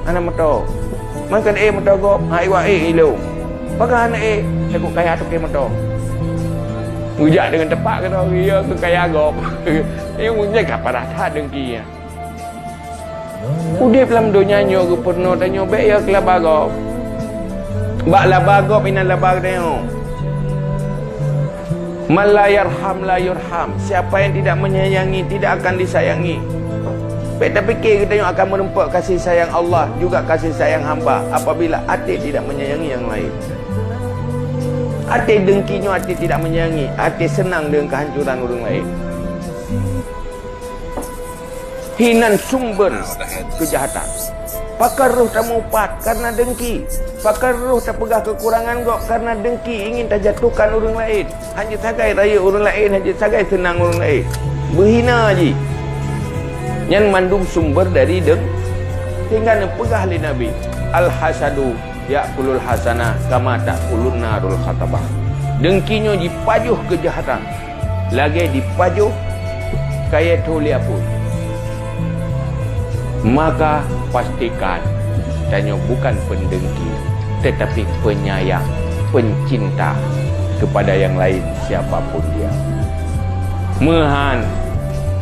Anak motor. Makan motor gop. Iwa ilu. Pakai anak saya kaya tu ke motor. Ngujak dengan tepat kata dia tu kaya gop. Dia menjaga pada hati dengki ya. Udip dalam dunia nyo ke purno tanyo be ya kelaba gop. Bak laba gop ina laba tengok. Man la yarham la yurham. Siapa yang tidak menyayangi tidak akan disayangi. Kita fikir kita yang akan menumpuk kasih sayang Allah juga kasih sayang hamba apabila hati tidak menyayangi yang lain. Hati dengkinya hati tidak menyayangi, hati senang dengan kehancuran orang lain. Hinan sumber kejahatan. Pakar roh tak mupat karena dengki. Pakar roh tak pegah kekurangan gok karena dengki ingin tak jatuhkan orang lain. Hanya sagai raya orang lain, hanya sagai senang orang lain. Berhina je. Yang mandung sumber dari tinggal pegah li Nabi. Al-hasadu ya'kulul hasanah kama ta'kulun narul khatabah. Dengkinya dipajuh kejahatan. Lagi dipajuh kaya tulia pun. Maka pastikan tanya bukan pendengki tetapi penyayang, pencinta kepada yang lain siapapun dia. Mehan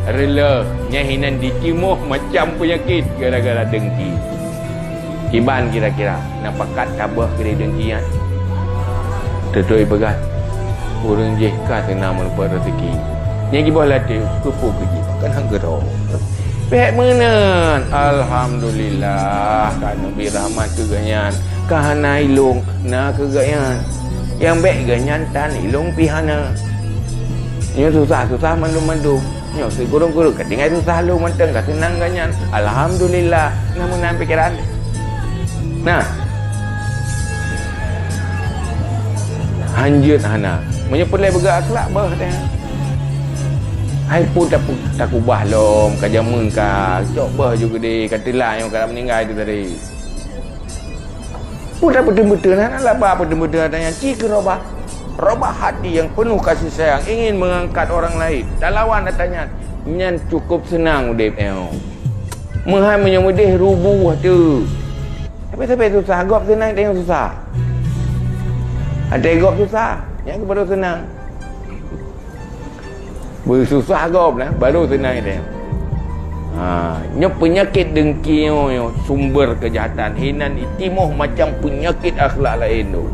rela nyahinan ditimuh macam penyakit gara-gara dengki. Iban kira-kira nampak kat tabah kira dengkian. Tetoi begat. Urang je ka tena melupa rezeki. Yang gibah latih kupu keji. Kan hang gerau. Pek menan. Alhamdulillah kan Nabi rahmat keganyan. Kahana ilung na keganyan. Yang baik ganyan tan ilung pihana. Nyo susah-susah mandu-mandu. Nyo si gurung-gurung ketinggal susah lu menteng ka senang ganyan. Alhamdulillah namun nan pikiran. Nah. Hanjut hana. Menyepulai bergerak akhlak bah dia. Hai pun tak ubah lom kajamun ka. Cok bah juga di katilah yang kalau meninggal itu tadi. Pun tak betul-betul nak labah betul-betul tanya cik robah. Robah hati yang penuh kasih sayang ingin mengangkat orang lain. Tak lawan datanya. Nyan cukup senang udip Menghai menyemudih rubuh tu. Tapi susah gop senang tengok susah. Ada gop susah, yang baru senang. Bersusah gop lah, baru senang tengok. Nya penyakit dengki yo sumber kejahatan hinan itimuh macam penyakit akhlak lain tu.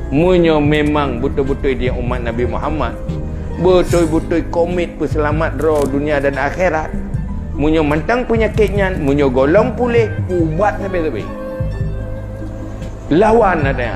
Munyo memang betul-betul dia umat Nabi Muhammad. Betul-betul komit perselamat roh dunia dan akhirat. Munyo mantang penyakitnya, munyo golong pulih ubat sampai-sampai. Lawan ada